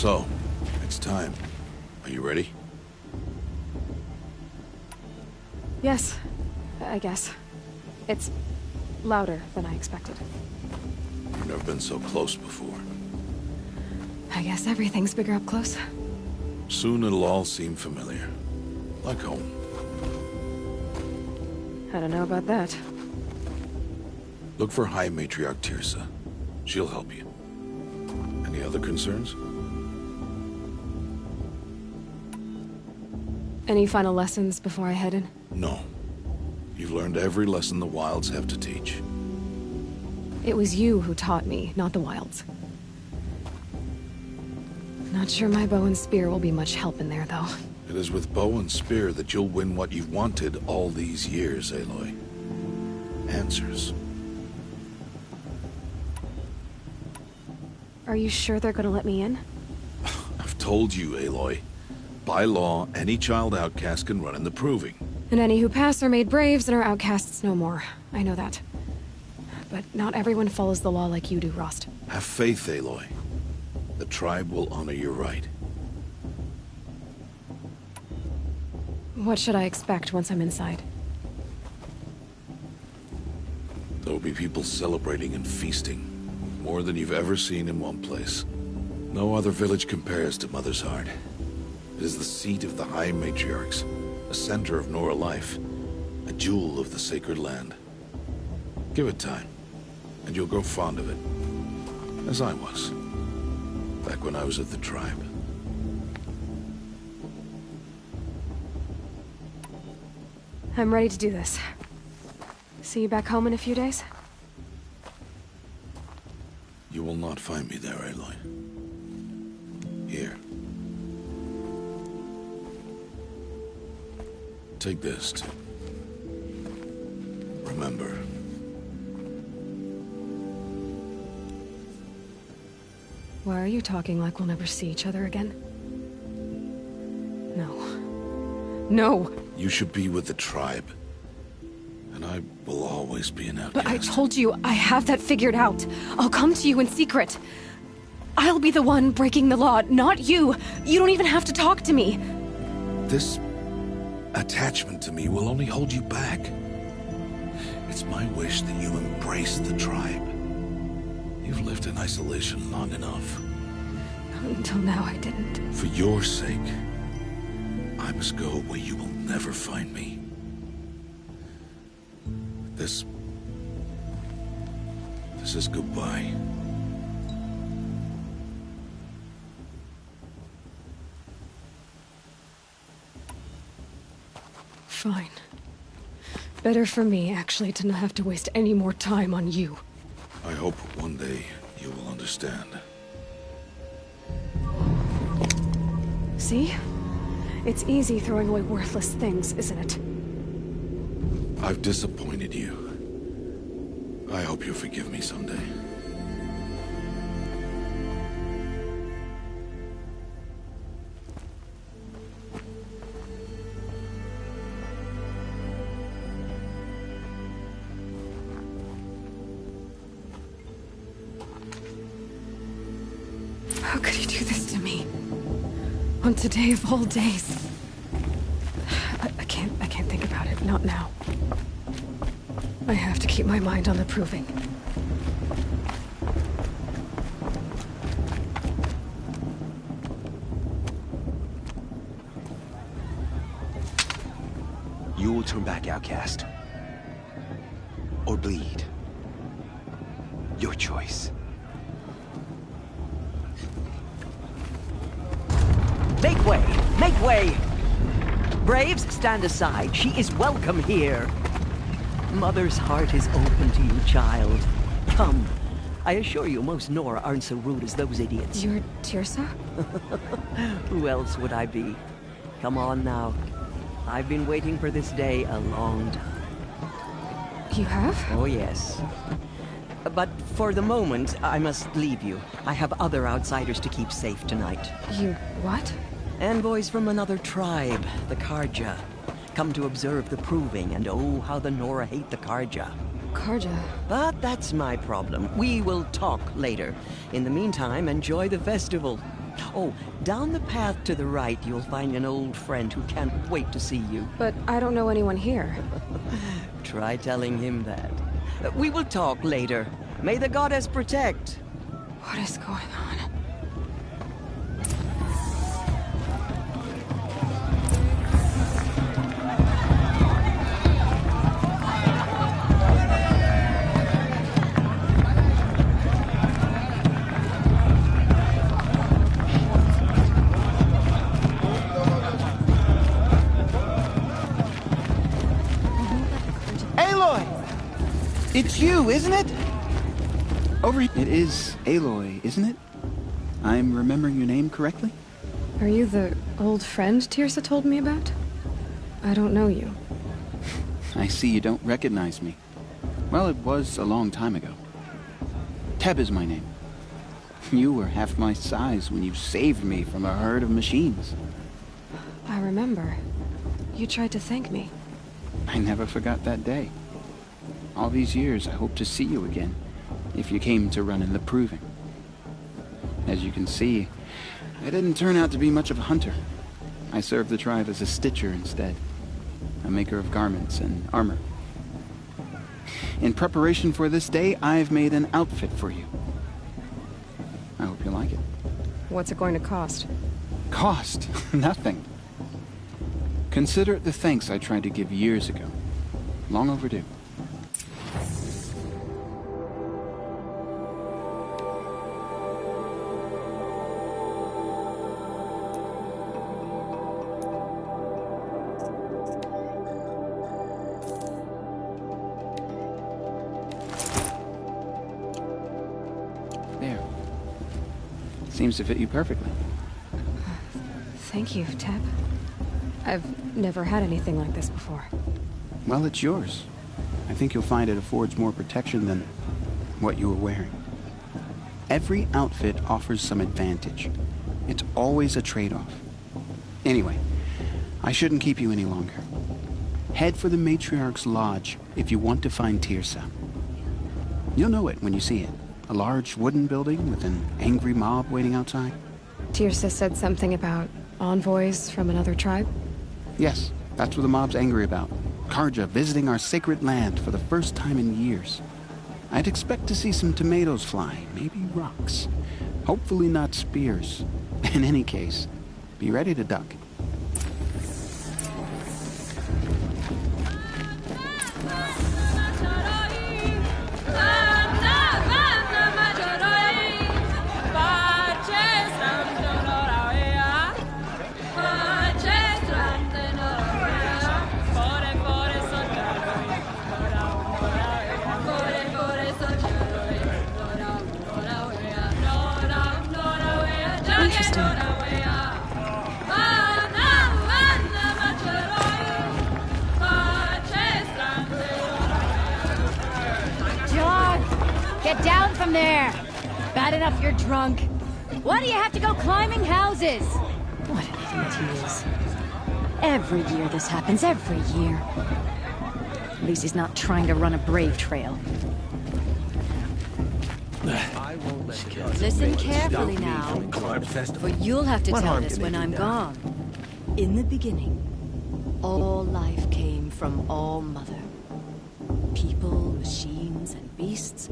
So, it's time. Are you ready? Yes, I guess. It's louder than I expected. You've never been so close before. I guess everything's bigger up close. Soon it'll all seem familiar. Like home. I don't know about that. Look for High Matriarch Teersa. She'll help you. Any other concerns? Any final lessons before I head in? No. You've learned every lesson the Wilds have to teach. It was you who taught me, not the Wilds. Not sure my bow and spear will be much help in there, though. It is with bow and spear that you'll win what you've wanted all these years, Aloy. Answers. Are you sure they're gonna let me in? I've told you, Aloy. By law, any child outcast can run in the Proving. And any who pass are made braves and are outcasts no more. I know that. But not everyone follows the law like you do, Rost. Have faith, Aloy. The tribe will honor your right. What should I expect once I'm inside? There will be people celebrating and feasting. More than you've ever seen in one place. No other village compares to Mother's Heart. It is the seat of the High Matriarchs, a center of Nora life, a jewel of the sacred land. Give it time, and you'll grow fond of it. As I was, back when I was at the tribe. I'm ready to do this. See you back home in a few days? You will not find me there, Aloy. Here. Take this to remember. Why are you talking like we'll never see each other again? No. No! You should be with the tribe. And I will always be an outcast. But I told you, I have that figured out. I'll come to you in secret. I'll be the one breaking the law, not you. You don't even have to talk to me. This attachment to me will only hold you back. It's my wish that you embrace the tribe. You've lived in isolation long enough. Until now, I didn't. For your sake, I must go where you will never find me. This is goodbye. Fine. Better for me, actually, to not have to waste any more time on you. I hope one day you will understand. See? It's easy throwing away worthless things, isn't it? I've disappointed you. I hope you'll forgive me someday. How could you do this to me? On today of all days. I can't think about it, not now. I have to keep my mind on the Proving. You will turn back, outcast. Or bleed. Your choice. Make way! Make way! Braves, stand aside. She is welcome here. Mother's heart is open to you, child. Come. I assure you, most Nora aren't so rude as those idiots. You're Teersa? Who else would I be? Come on now. I've been waiting for this day a long time. You have? Oh, yes. But for the moment, I must leave you. I have other outsiders to keep safe tonight. You what? Envoys from another tribe, the Carja. Come to observe the Proving, and oh, how the Nora hate the Carja. Carja? But that's my problem. We will talk later. In the meantime, enjoy the festival. Oh, down the path to the right, you'll find an old friend who can't wait to see you. But I don't know anyone here. Try telling him that. We will talk later. May the goddess protect. What is going on? It's you, isn't it? It is Aloy, isn't it? I'm remembering your name correctly? Are you the old friend Tirsa told me about? I don't know you. I see you don't recognize me. Well, it was a long time ago. Teb is my name. You were half my size when you saved me from a herd of machines. I remember. You tried to thank me. I never forgot that day. All these years, I hope to see you again, if you came to run in the Proving. As you can see, I didn't turn out to be much of a hunter. I served the tribe as a stitcher instead, a maker of garments and armor. In preparation for this day, I've made an outfit for you. I hope you like it. What's it going to cost? Cost? Nothing. Consider it the thanks I tried to give years ago. Long overdue. There. Seems to fit you perfectly. Thank you, Teb. I've never had anything like this before. Well, it's yours. I think you'll find it affords more protection than what you were wearing. Every outfit offers some advantage. It's always a trade-off. Anyway, I shouldn't keep you any longer. Head for the Matriarch's Lodge if you want to find Tirsa. You'll know it when you see it. A large wooden building with an angry mob waiting outside. Tirsa said something about envoys from another tribe? Yes, that's what the mob's angry about. Carja visiting our sacred land for the first time in years. I'd expect to see some tomatoes fly, maybe rocks. Hopefully not spears. In any case, be ready to duck. Get down from there! Bad enough you're drunk. Why do you have to go climbing houses? What an idiot he is. Every year this happens, every year. At least he's not trying to run a brave trail. Listen carefully now, for you'll have to tell this when I'm gone. In the beginning, all life came from All Mother. People, machines, and beasts,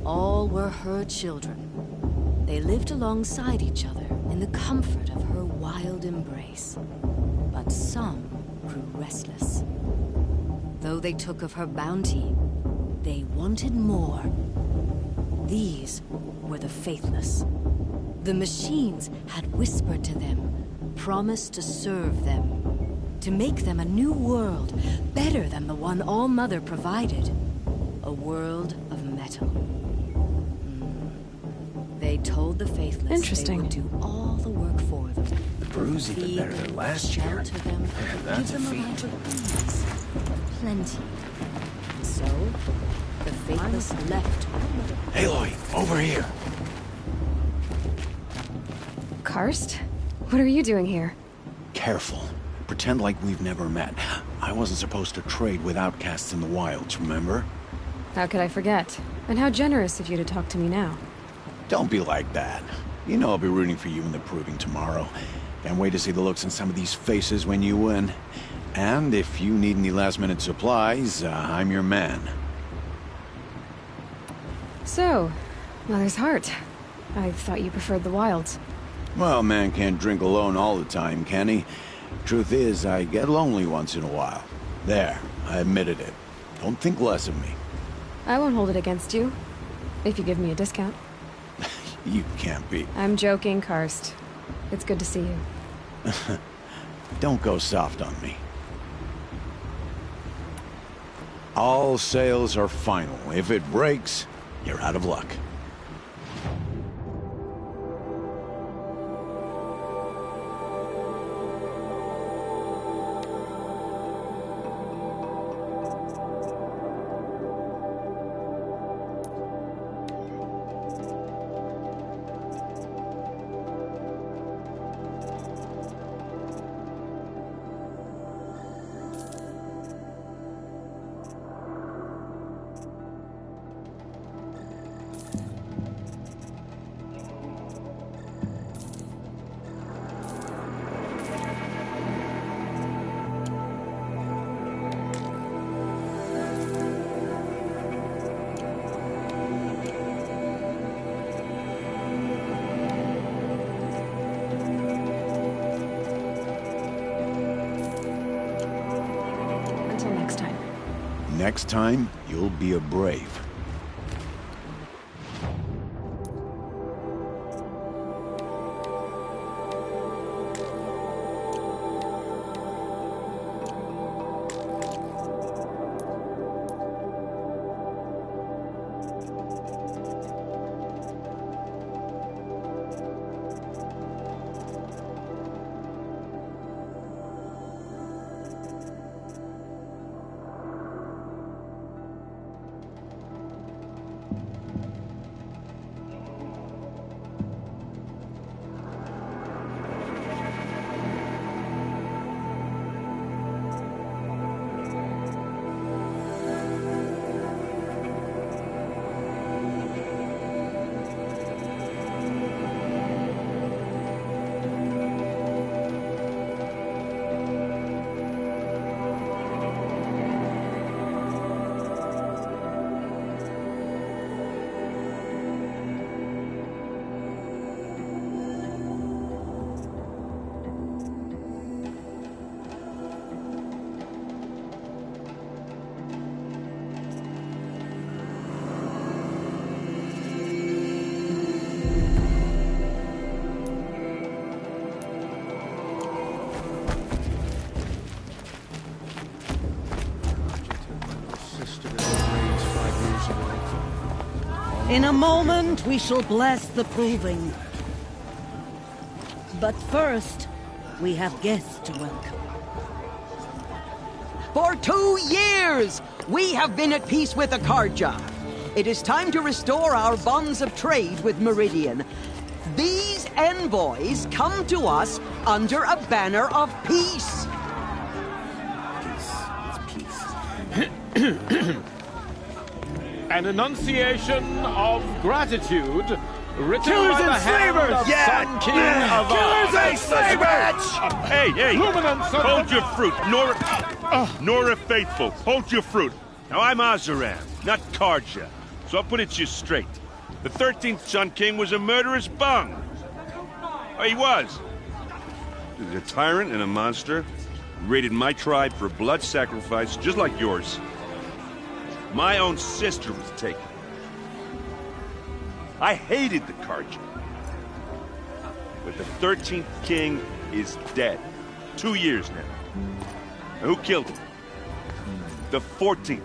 all were her children. They lived alongside each other in the comfort of her wild embrace. But some grew restless. Though they took of her bounty, they wanted more. These were the faithless. The machines had whispered to them, promised to serve them, to make them a new world, better than the one All Mother provided. A world of metal. They told the faithless Interesting. they would do all the work for them. The brew's even better than last year. Shelter them, Man, that's give a them a feat. life of ease. Plenty. So, the faithless left. Aloy, over here. Karst? What are you doing here? Careful. Pretend like we've never met. I wasn't supposed to trade with outcasts in the wilds, remember? How could I forget? And how generous of you to talk to me now. Don't be like that. You know I'll be rooting for you in the proving tomorrow. Can't wait to see the looks on some of these faces when you win. And if you need any last-minute supplies, I'm your man. So, Mother's Heart. I thought you preferred the wilds. Well, man can't drink alone all the time, can he? Truth is, I get lonely once in a while. There, I admitted it. Don't think less of me. I won't hold it against you, if you give me a discount. You can't be. I'm joking, Karst. It's good to see you. Don't go soft on me. All sales are final. If it breaks, you're out of luck. Next time, you'll be a brave. In a moment, we shall bless the proving. But first, we have guests to welcome. For 2 years, we have been at peace with Akarja. It is time to restore our bonds of trade with Meridian. These envoys come to us under a banner of peace. An enunciation of gratitude written Killers by the and hand slavers! of Sun King of Killers and slavers! Hey! Luminance of Hold your fruit, Nora Faithful. Hold your fruit. Now I'm Oseram, not Karja, so I'll put it to you straight. The 13th Sun King was a murderous bung. Oh, he was. He was a tyrant and a monster. He raided my tribe for blood sacrifice, just like yours. My own sister was taken. I hated the Karja. But the 13th king is dead. 2 years now. And who killed him? The 14th.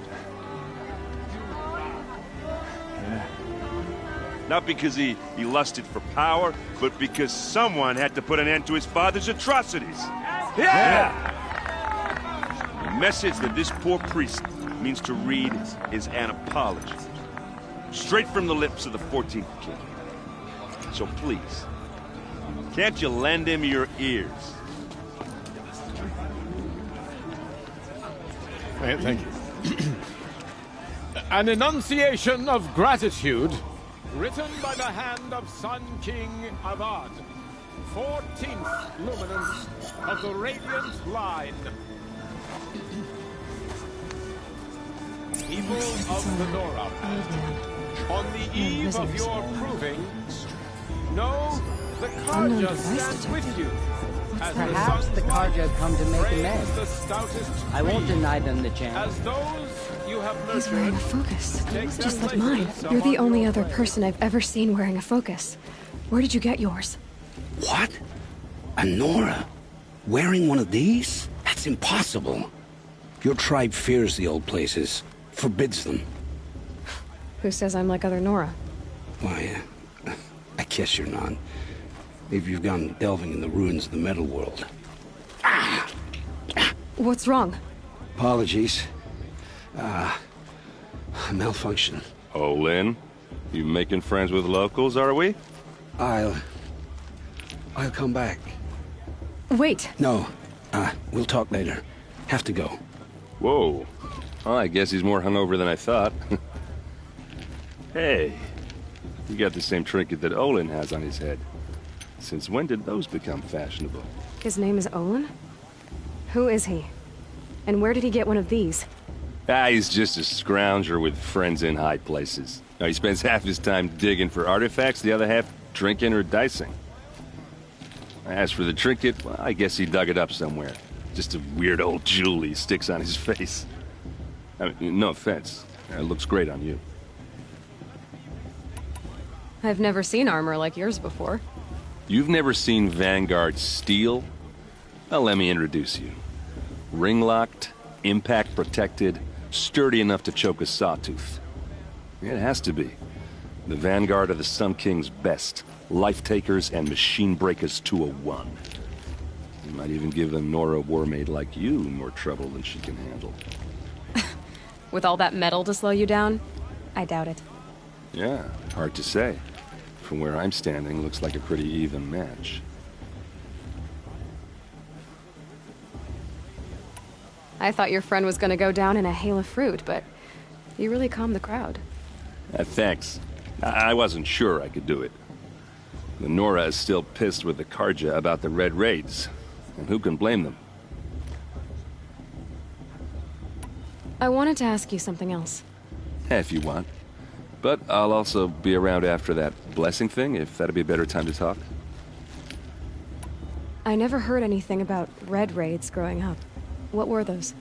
Not because he lusted for power, but because someone had to put an end to his father's atrocities. Yeah! The message that this poor priest means to read is an apology. Straight from the lips of the 14th king. So please, can't you lend him your ears? Thank you. An enunciation of gratitude Written by the hand of Sun King Avad, 14th luminance of the Radiant Line. People of the Nora, on the eve of your proving, know the Karja stands with you. Perhaps the Karja come to make amends. I won't deny them the chance. As those you have He's wearing a focus, just like mine. You're the only other person I've ever seen wearing a focus. Where did you get yours? What? A Nora? Wearing one of these? That's impossible. Your tribe fears the old places, forbids them. Who says I'm like other Nora? Why, I guess you're not. Maybe you've gone delving in the ruins of the metal world. What's wrong? Apologies. Malfunction. Oh, Lynn? You making friends with locals, are we? I'll come back. Wait. No. We'll talk later. Have to go. Whoa. Well, I guess he's more hungover than I thought. Hey. You got the same trinket that Olin has on his head. Since when did those become fashionable? His name is Olin? Who is he? And where did he get one of these? He's just a scrounger with friends in high places. Now, he spends half his time digging for artifacts, the other half drinking or dicing. As for the trinket, well, I guess he dug it up somewhere. Just a weird old jewel he sticks on his face. I mean, no offense. It looks great on you. I've never seen armor like yours before. You've never seen Vanguard steel? Well, let me introduce you. Ring-locked, impact-protected, sturdy enough to choke a sawtooth. It has to be. The Vanguard of the Sun King's best. Life-takers and machine-breakers to a one. You might even give a Nora warmaid like you more trouble than she can handle. With all that metal to slow you down? I doubt it. Yeah, hard to say. From where I'm standing, looks like a pretty even match. I thought your friend was gonna go down in a hail of fruit, but you really calmed the crowd. Thanks. I wasn't sure I could do it. The Nora is still pissed with the Karja about the Red Raids, and who can blame them? I wanted to ask you something else. If you want. But I'll also be around after that blessing thing, if that'd be a better time to talk. I never heard anything about Red Raids growing up. What were those?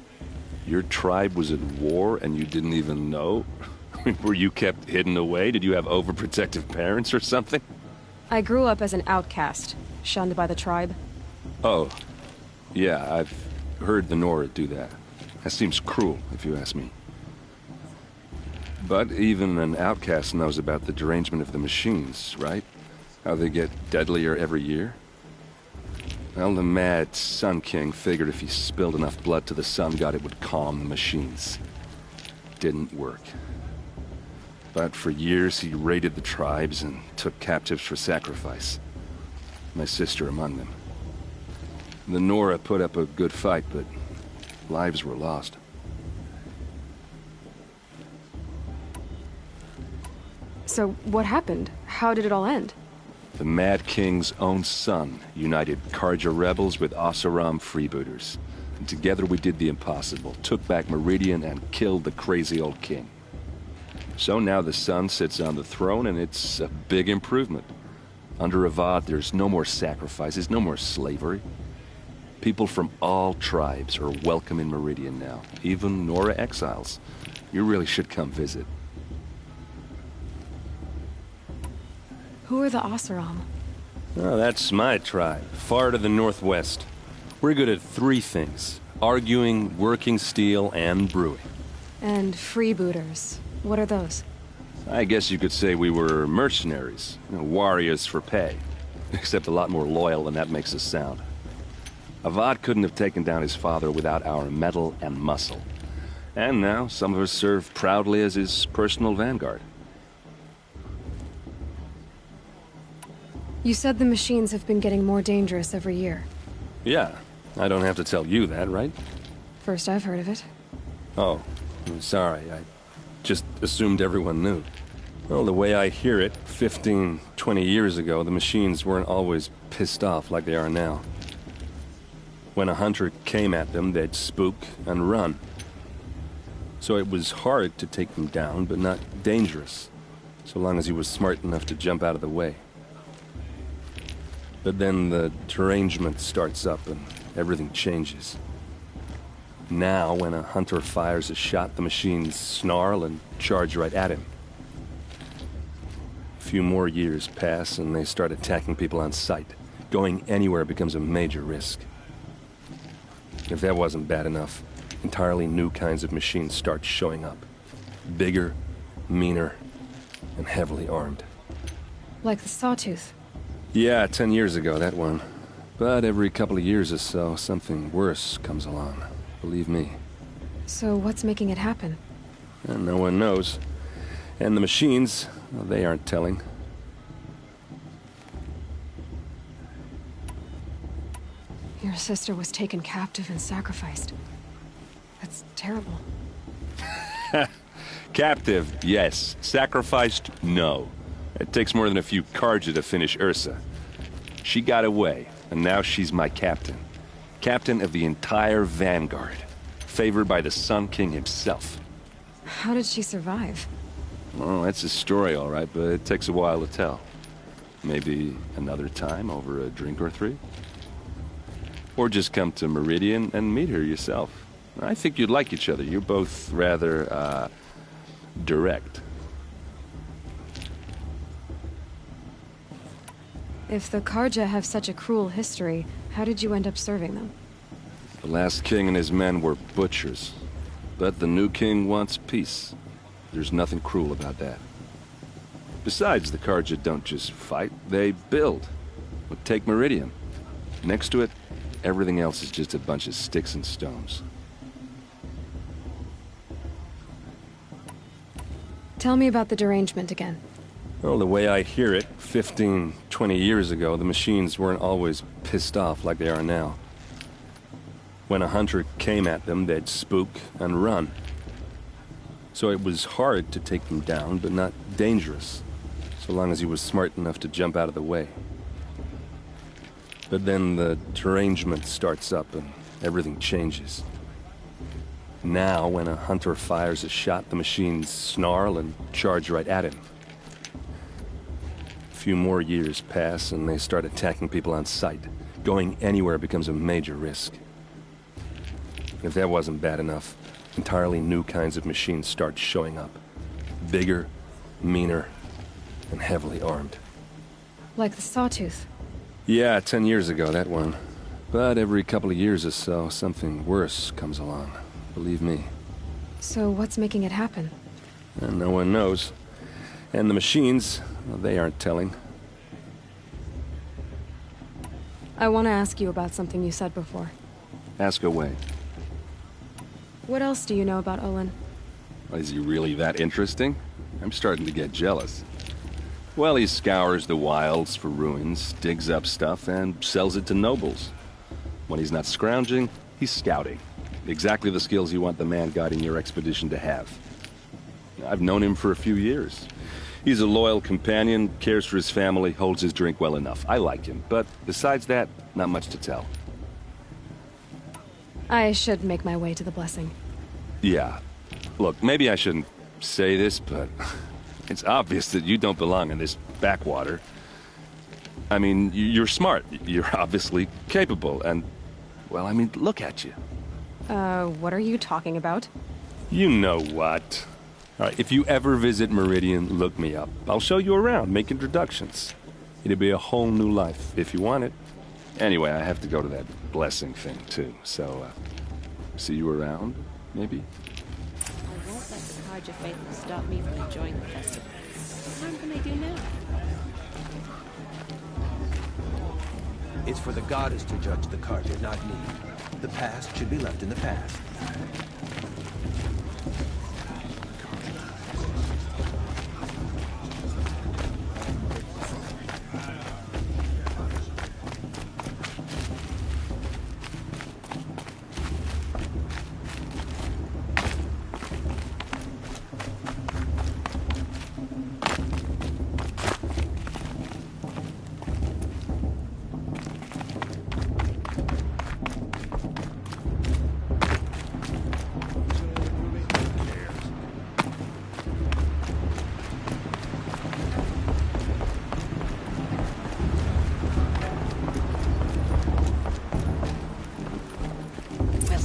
Your tribe was at war and you didn't even know? Were you kept hidden away? Did you have overprotective parents or something? I grew up as an outcast, shunned by the tribe. Oh. Yeah, I've heard the Nora do that. That seems cruel, if you ask me. But even an outcast knows about the derangement of the machines, right? How they get deadlier every year? Well, the mad Sun King figured if he spilled enough blood to the Sun God, it would calm the machines. Didn't work. But for years, he raided the tribes and took captives for sacrifice. My sister among them. The Nora put up a good fight, but lives were lost. So, what happened? How did it all end? The Mad King's own son united Karja rebels with Oseram freebooters. And together we did the impossible, took back Meridian and killed the crazy old king. So now the son sits on the throne and it's a big improvement. Under Avad, there's no more sacrifices, no more slavery. People from all tribes are welcome in Meridian now, even Nora exiles. You really should come visit. Who are the Oseram? Oh, that's my tribe, far to the northwest. We're good at three things: arguing, working steel, and brewing. And freebooters. What are those? I guess you could say we were mercenaries, warriors for pay. Except a lot more loyal than that makes us sound. Avad couldn't have taken down his father without our metal and muscle. And now, some of us serve proudly as his personal vanguard. You said the machines have been getting more dangerous every year. Yeah, I don't have to tell you that, right? First I've heard of it. Oh, I'm sorry. I just assumed everyone knew. Well, the way I hear it, 15, 20 years ago, the machines weren't always pissed off like they are now. When a hunter came at them, they'd spook and run. So it was hard to take them down, but not dangerous, so long as he was smart enough to jump out of the way. But then the derangement starts up and everything changes. Now, when a hunter fires a shot, the machines snarl and charge right at him. A few more years pass and they start attacking people on sight. Going anywhere becomes a major risk. If that wasn't bad enough, entirely new kinds of machines start showing up. Bigger, meaner, and heavily armed. Like the Sawtooth. Yeah, 10 years ago, that one. But every couple of years or so, something worse comes along. Believe me. So what's making it happen? And no one knows. And the machines, well, they aren't telling. Your sister was taken captive and sacrificed. That's terrible. Captive, yes. Sacrificed, no. It takes more than a few Carja to finish Ursa. She got away, and now she's my captain. Captain of the entire Vanguard. Favored by the Sun King himself. How did she survive? Oh, that's a story, all right, but it takes a while to tell. Maybe another time over a drink or three? Or just come to Meridian and meet her yourself. I think you'd like each other. You're both rather, direct. If the Carja have such a cruel history, how did you end up serving them? The last king and his men were butchers. But the new king wants peace. There's nothing cruel about that. Besides, the Carja don't just fight, they build. But take Meridian. Next to it, everything else is just a bunch of sticks and stones. Tell me about the derangement again. Well, the way I hear it, 15, 20 years ago, the machines weren't always pissed off like they are now. When a hunter came at them, they'd spook and run. So it was hard to take them down, but not dangerous, so long as he was smart enough to jump out of the way. But then the derangement starts up and everything changes. Now, when a hunter fires a shot, the machines snarl and charge right at him. A few more years pass and they start attacking people on sight. Going anywhere becomes a major risk. If that wasn't bad enough, entirely new kinds of machines start showing up. Bigger, meaner, and heavily armed. Like the Sawtooth. Yeah, 10 years ago, that one. But every couple of years or so, something worse comes along. Believe me. So what's making it happen? And no one knows. And the machines, well, they aren't telling. I want to ask you about something you said before. Ask away. What else do you know about Olin? Is he really that interesting? I'm starting to get jealous. Well, he scours the wilds for ruins, digs up stuff, and sells it to nobles. When he's not scrounging, he's scouting. Exactly the skills you want the man guiding your expedition to have. I've known him for a few years. He's a loyal companion, cares for his family, holds his drink well enough. I like him, but besides that, not much to tell. I should make my way to the blessing. Yeah. Look, maybe I shouldn't say this, but it's obvious that you don't belong in this backwater. I mean, you're smart. You're obviously capable, and, well, I mean, look at you. What are you talking about? You know what. All right, if you ever visit Meridian, look me up. I'll show you around, make introductions. It'll be a whole new life, if you want it. Anyway, I have to go to that blessing thing, too, so, see you around, maybe? I won't let the Carja faithful stop me from enjoying the festival. What harm can they do now? It's for the goddess to judge the Carja, not me. The past should be left in the past.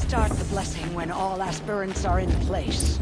start the blessing when all aspirants are in place.